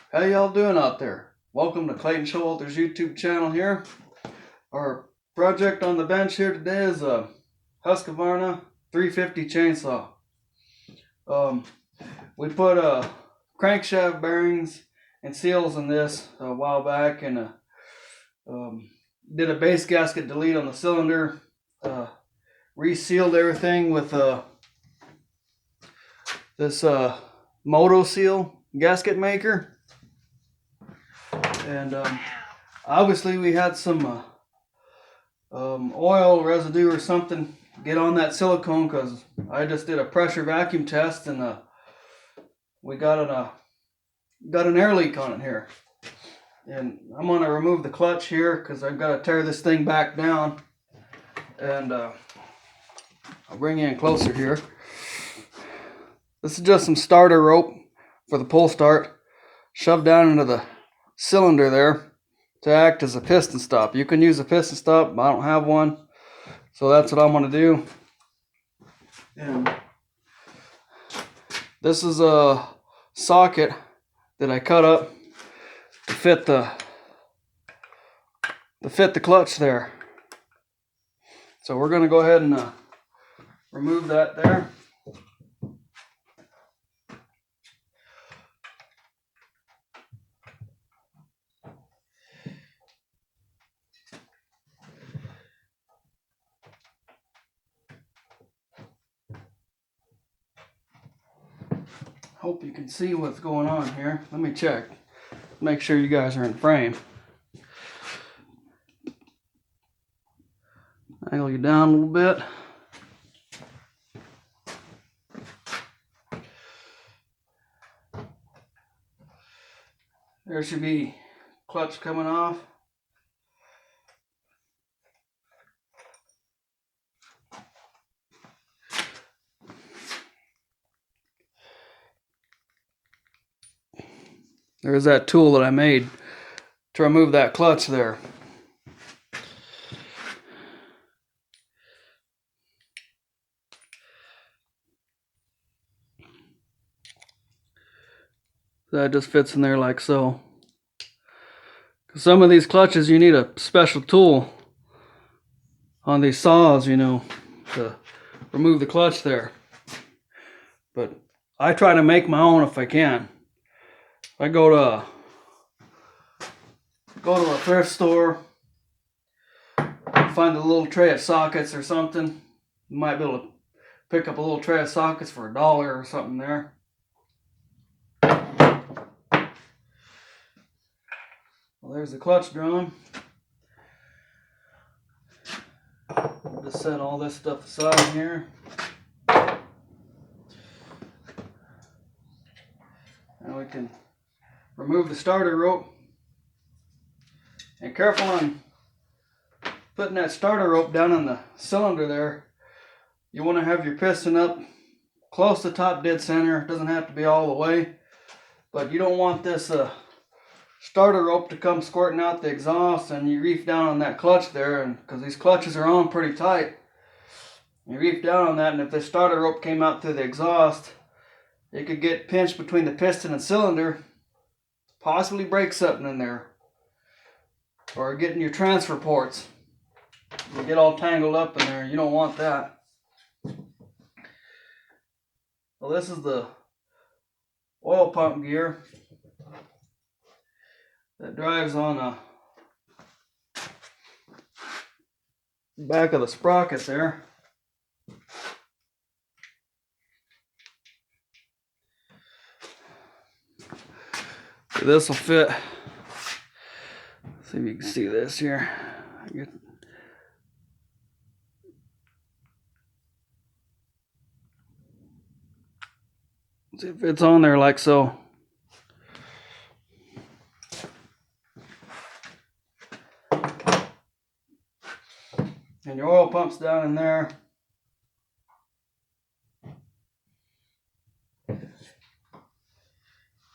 How y'all doing out there? Welcome to Clayton Showalter's YouTube channel here. Our project on the bench here today is a Husqvarna 350 chainsaw. We put crankshaft bearings and seals in this a while back and did a base gasket delete on the cylinder. Resealed everything with this Moto Seal gasket maker. And obviously we had some oil residue or something get on that silicone because I just did a pressure vacuum test and we got an air leak on it here. And I'm going to remove the clutch here because I've got to tear this thing back down. And I'll bring you in closer here. This is just some starter rope for the pull start shoved down into the cylinder there to act as a piston stop. You can use a piston stop, but I don't have one, so that's what I'm going to do. And this is a socket that I cut up to fit the clutch there. So we're going to go ahead and remove that there. Hope you can see what's going on here. Let me check. Make sure you guys are in frame. Angle you down a little bit. There should be clutch coming off. There's that tool that I made to remove that clutch there. That just fits in there like so. Some of these clutches you need a special tool on these saws, you know, to remove the clutch there. But I try to make my own if I can. I go to a thrift store, find a little tray of sockets or something. You might be able to pick up a little tray of sockets for $1 or something there. Well, there's the clutch drum. I'll just set all this stuff aside here. And we can remove the starter rope. And careful on putting that starter rope down in the cylinder there. You want to have your piston up close to top dead center. It doesn't have to be all the way. But you don't want this starter rope to come squirting out the exhaust and you reef down on that clutch there, and because these clutches are on pretty tight. You reef down on that, and if the starter rope came out through the exhaust, it could get pinched between the piston and cylinder, possibly break something in there, or get in your transfer ports. You get all tangled up in there. You don't want that. Well, this is the oil pump gear that drives on the back of the sprocket there. So this will fit. See if you can see this here. See if it's on there like so. And your oil pump's down in there. So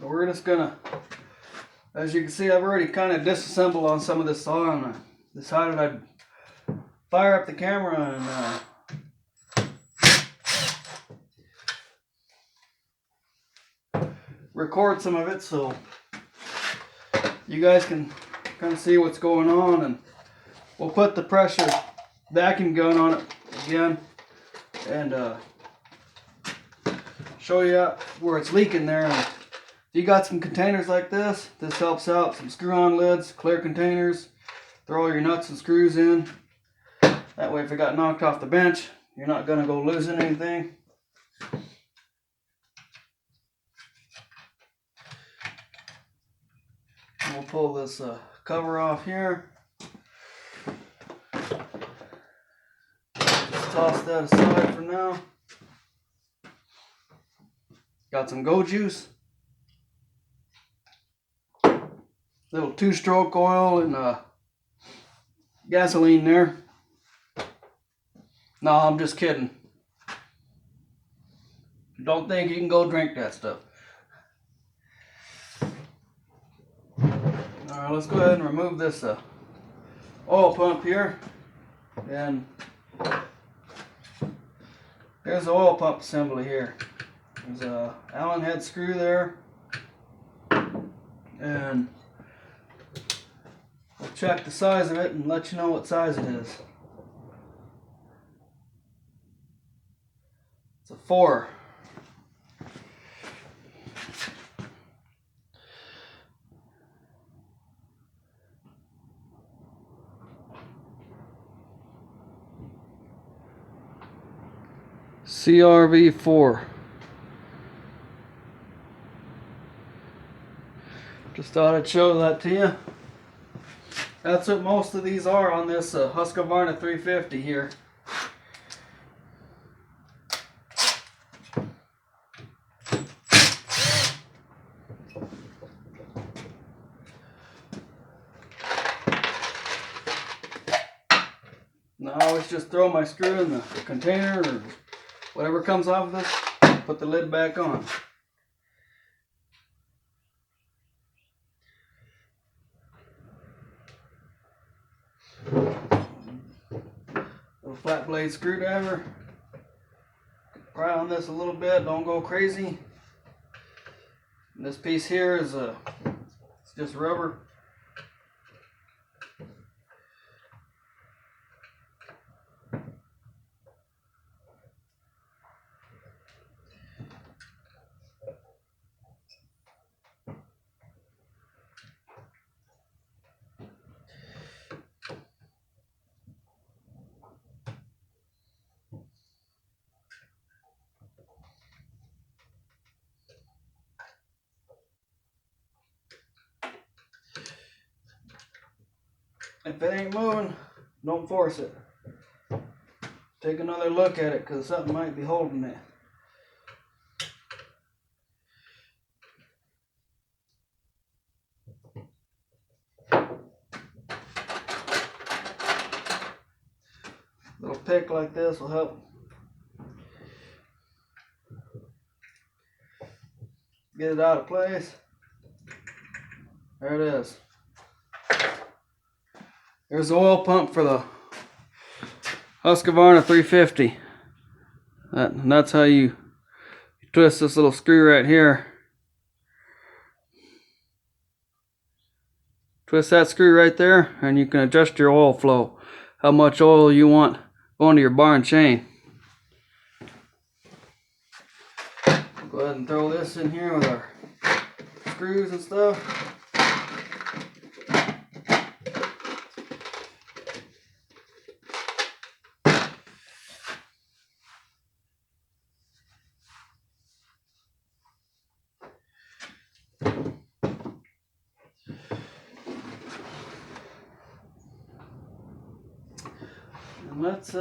we're just gonna, as you can see, I've already kind of disassembled on some of this saw, and I decided I'd fire up the camera and record some of it. So you guys can kind of see what's going on, and we'll put the pressure vacuum gun on it again and show you where it's leaking there. And if you got some containers like this helps out. Some screw-on lids, clear containers, throw all your nuts and screws in. That way if it got knocked off the bench, you're not gonna go losing anything. And we'll pull this cover off here. Just toss that aside for now. Got some Go Juice. Little 2-stroke oil and gasoline there. No, I'm just kidding. Don't think you can go drink that stuff. Alright, let's go ahead and remove this oil pump here. And here's the oil pump assembly here. There's a Allen head screw there. And we'll check the size of it and let you know what size it is. It's a 4. CRV4. Just thought I'd show that to you. That's what most of these are on this Husqvarna 350 here. Now I always just throw my screw in the container or whatever comes off of this, put the lid back on. Little flat blade screwdriver. Pry on this a little bit, don't go crazy. And this piece here is it's just rubber. If it ain't moving, don't force it. Take another look at it because something might be holding it. Little pick like this will help get it out of place. There it is. There's the oil pump for the Husqvarna 350. That's how you twist this little screw right here. Twist that screw right there and you can adjust your oil flow. How much oil you want going to your barn chain. Go ahead and throw this in here with our screws and stuff. And let's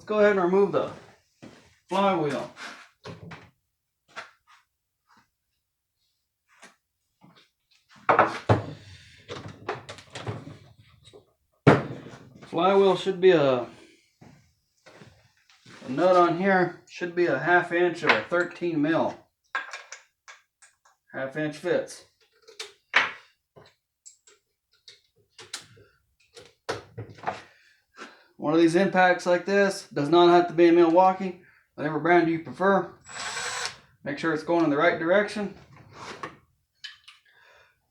go ahead and remove the flywheel. Flywheel should be a nut on here should be a 1/2 inch or a 13 mil. 1/2 inch fits. One of these impacts like this does not have to be in Milwaukee. Whatever brand you prefer. Make sure it's going in the right direction.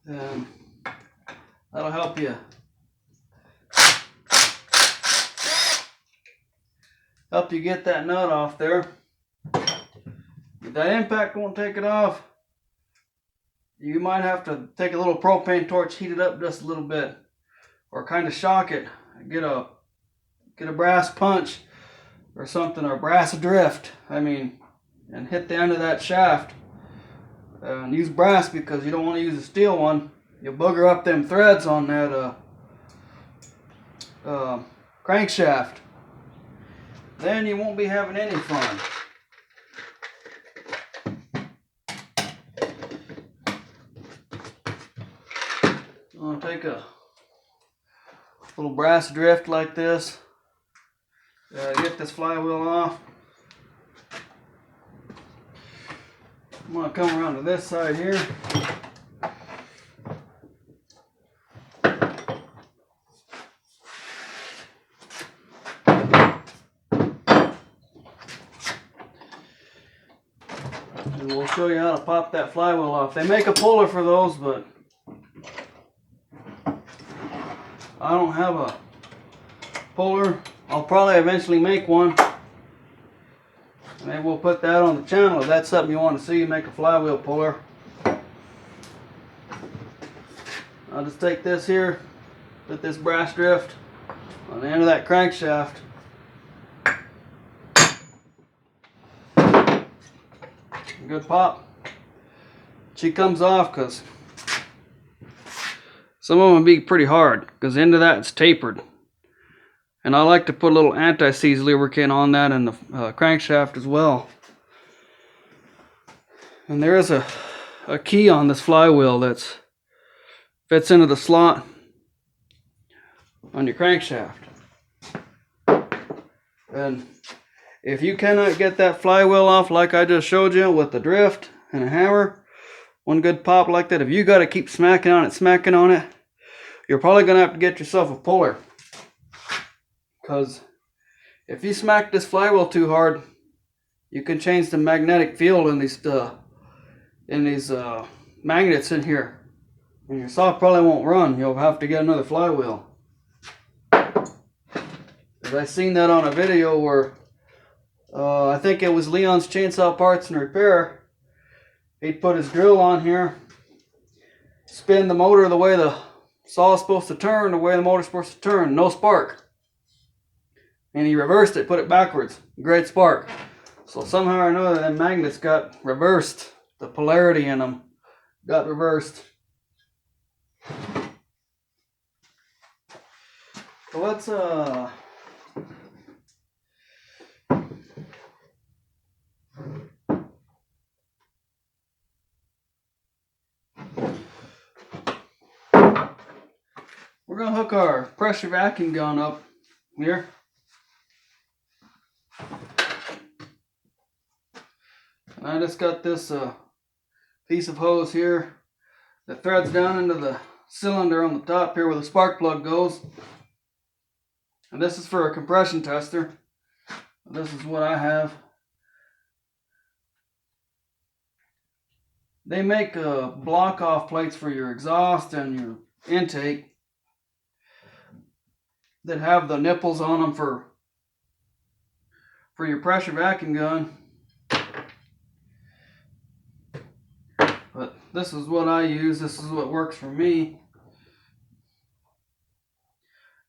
And that'll help you get that nut off there. If that impact won't take it off, you might have to take a little propane torch, heat it up just a little bit, or kind of shock it. Get a brass punch or something, or brass drift, and hit the end of that shaft. And use brass because you don't want to use a steel one. You'll booger up them threads on that crankshaft. Then you won't be having any fun. I'm going to take a little brass drift like this. Get this flywheel off. I'm going to come around to this side here. And we'll show you how to pop that flywheel off. They make a puller for those, but I don't have a puller. I'll probably eventually make one. Maybe we'll put that on the channel if that's something you want to see, make a flywheel puller. I'll just take this here, put this brass drift on the end of that crankshaft. Good pop. She comes off because some of them will be pretty hard because the end of that it's tapered. And I like to put a little anti-seize lubricant on that and the crankshaft as well. And there is a key on this flywheel that fits into the slot on your crankshaft. And if you cannot get that flywheel off like I just showed you with the drift and a hammer, one good pop like that, if you got to keep smacking on it, you're probably going to have to get yourself a puller. Because if you smack this flywheel too hard, you can change the magnetic field in these magnets in here, and your saw probably won't run. You'll have to get another flywheel. I seen that on a video where I think it was Leon's Chainsaw Parts and Repair. He'd put his drill on here, spin the motor the way the saw is supposed to turn, the way the motor's supposed to turn, no spark. And he reversed it, put it backwards. Great spark. So somehow or another, them magnets got reversed. The polarity in them got reversed. So let's we're gonna hook our pressure vacuum gun up here. And I just got this piece of hose here that threads down into the cylinder on the top here where the spark plug goes. And this is for a compression tester. This is what I have. They make block off plates for your exhaust and your intake that have the nipples on them for your pressure vacuum gun. But this is what I use. This is what works for me.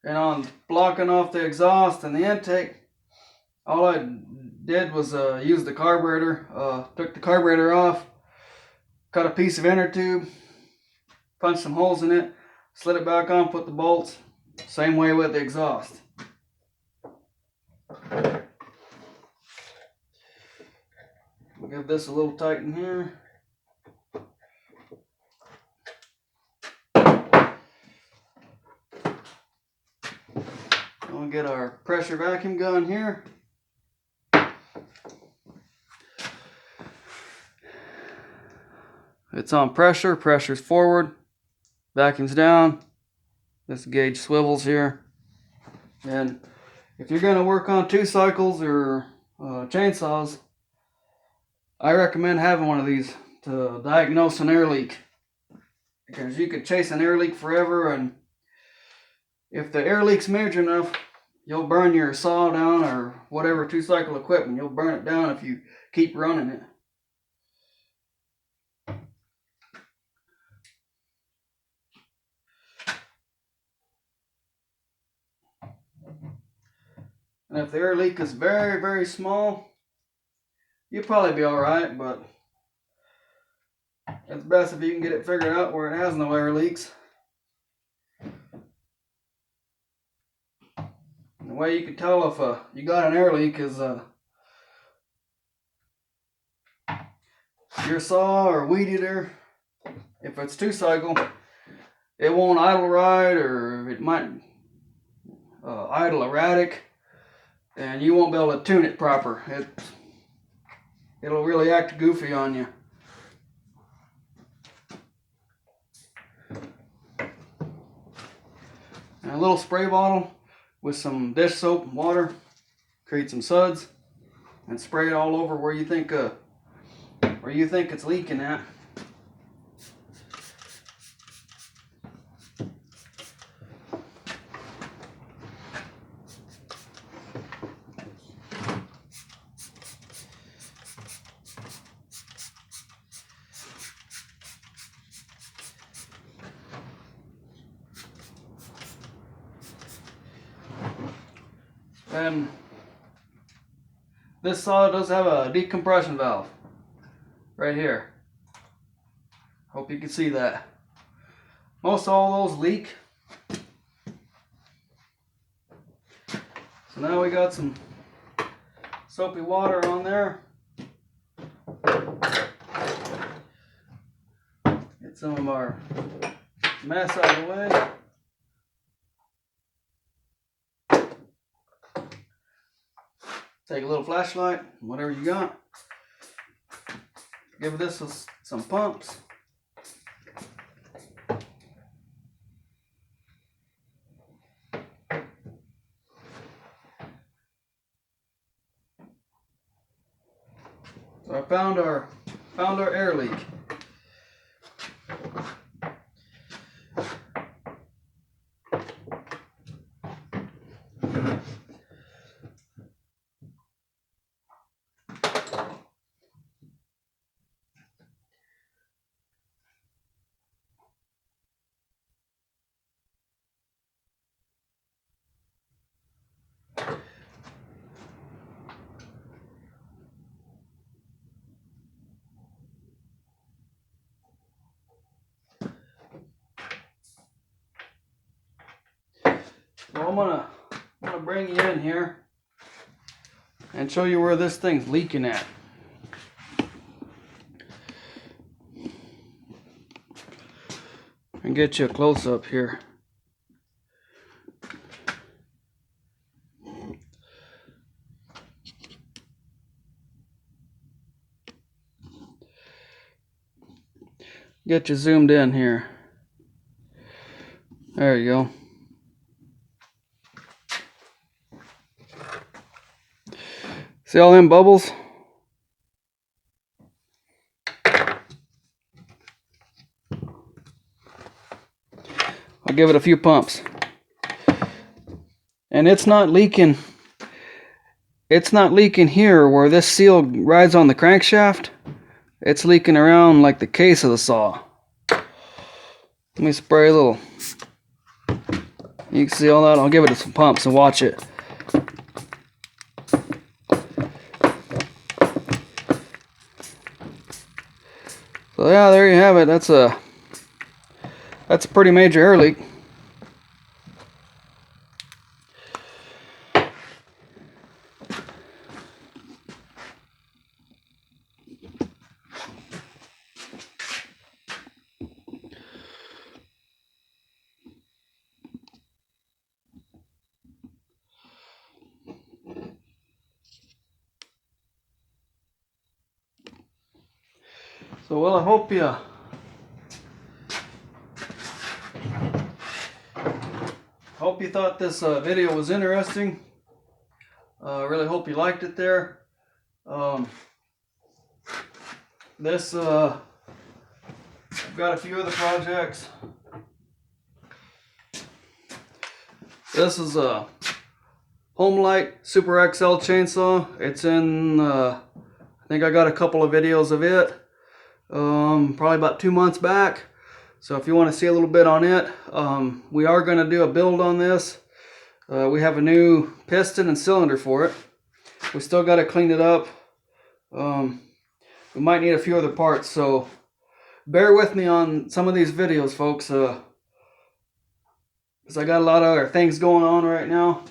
And on blocking off the exhaust and the intake, all I did was use the carburetor. Took the carburetor off, cut a piece of inner tube, punched some holes in it, slid it back on, put the bolts. Same way with the exhaust. We'll give this a little tighten here. We'll get our pressure vacuum gun here. It's on pressure. Pressure's forward. Vacuum's down. This gauge swivels here. And if you're going to work on 2 cycles or chainsaws, I recommend having one of these to diagnose an air leak. because you could chase an air leak forever, and if the air leak's major enough, you'll burn your saw down or whatever 2-cycle equipment. You'll burn it down if you keep running it. And if the air leak is very, very small, you'll probably be alright, but it's best if you can get it figured out where it has no air leaks. And the way you can tell if you got an air leak is your saw or weed eater, if it's 2-cycle, it won't idle right, or it might idle erratic, and you won't be able to tune it proper. It'll really act goofy on you. And a little spray bottle with some dish soap and water, create some suds, and spray it all over where you think it's leaking at. And this saw does have a decompression valve right here. Hope you can see that. Most all those leak. So now we got some soapy water on there. Get some of our mess out of the way. Take a little flashlight, whatever you got. Give this some pumps. So I found our air leak. So I'm gonna bring you in here and show you where this thing's leaking at. And get you a close up here. Get you zoomed in here. There you go. See all them bubbles? I'll give it a few pumps. And it's not leaking. It's not leaking here where this seal rides on the crankshaft. It's leaking around like the case of the saw. Let me spray a little. You can see all that. I'll give it some pumps and watch it. So yeah, there you have it. That's a pretty major air leak. So well, I hope you thought this video was interesting. I really hope you liked it there. I've got a few other projects. This is a Homelight Super XL chainsaw. It's in, I think I got a couple of videos of it, probably about 2 months back. So if you want to see a little bit on it, we are going to do a build on this. We have a new piston and cylinder for it. We still got to clean it up. We might need a few other parts, so bear with me on some of these videos, folks, because I got a lot of other things going on right now.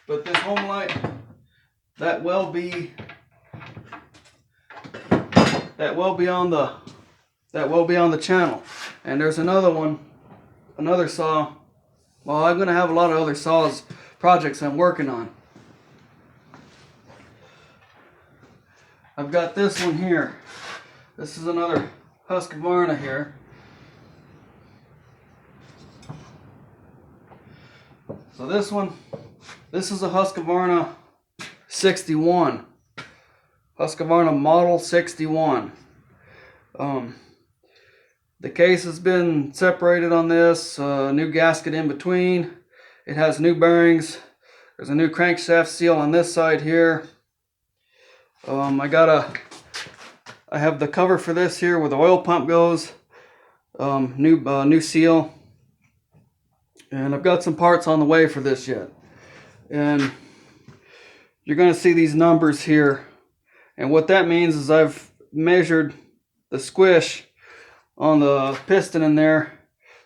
But this Homelight, that will be on the channel. And there's another one, another saw. Well, I'm gonna have a lot of other saws projects I'm working on. I've got this one here. This is another Husqvarna here. So this one, this is a Husqvarna 61. Husqvarna model 61. The case has been separated on this, new gasket in between. It has new bearings. There's a new crankshaft seal on this side here. I have the cover for this here where the oil pump goes. New seal. And I've got some parts on the way for this yet. And you're going to see these numbers here. And what that means is I've measured the squish on the piston in there.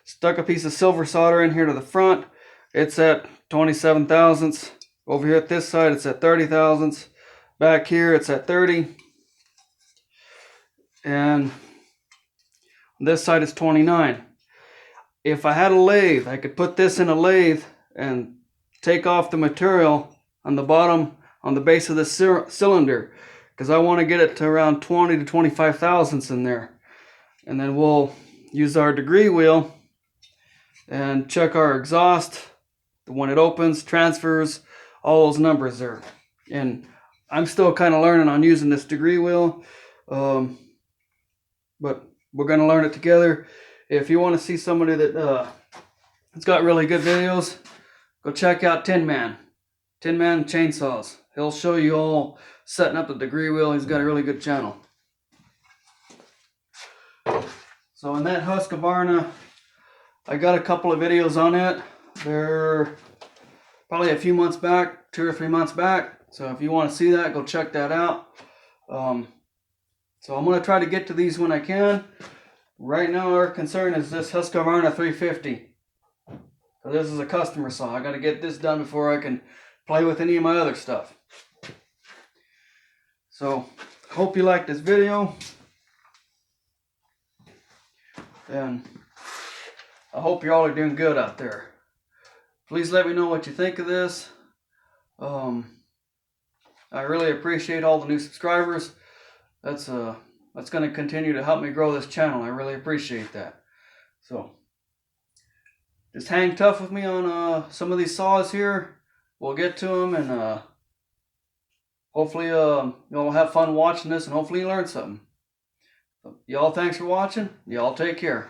Stuck a piece of silver solder in here to the front. It's at 27 thousandths. Over here at this side it's at 30 thousandths. Back here it's at 30. And on this side it's 29. If I had a lathe, I could put this in a lathe and take off the material on the bottom, on the base of the cylinder, because I want to get it to around 20 to 25 thousandths in there. And then we'll use our degree wheel and check our exhaust, when it opens, transfers, all those numbers there. And I'm still kind of learning on using this degree wheel, but we're going to learn it together. If you want to see somebody that it's got really good videos, go check out Tin Man Chainsaws. He'll show you all setting up the degree wheel. He's got a really good channel. So in that Husqvarna, I got a couple of videos on it. They're probably a few months back, 2 or 3 months back. So if you want to see that, go check that out. So I'm going to try to get to these when I can. Right now our concern is this Husqvarna 350. So this is a customer saw. I got to get this done before I can play with any of my other stuff. So hope you liked this video. And I hope you all are doing good out there. Please let me know what you think of this. I really appreciate all the new subscribers. That's going to continue to help me grow this channel. I really appreciate that. So just hang tough with me on some of these saws here. We'll get to them, and hopefully you'll have fun watching this, and hopefully you learn something. Y'all, thanks for watching. Y'all take care.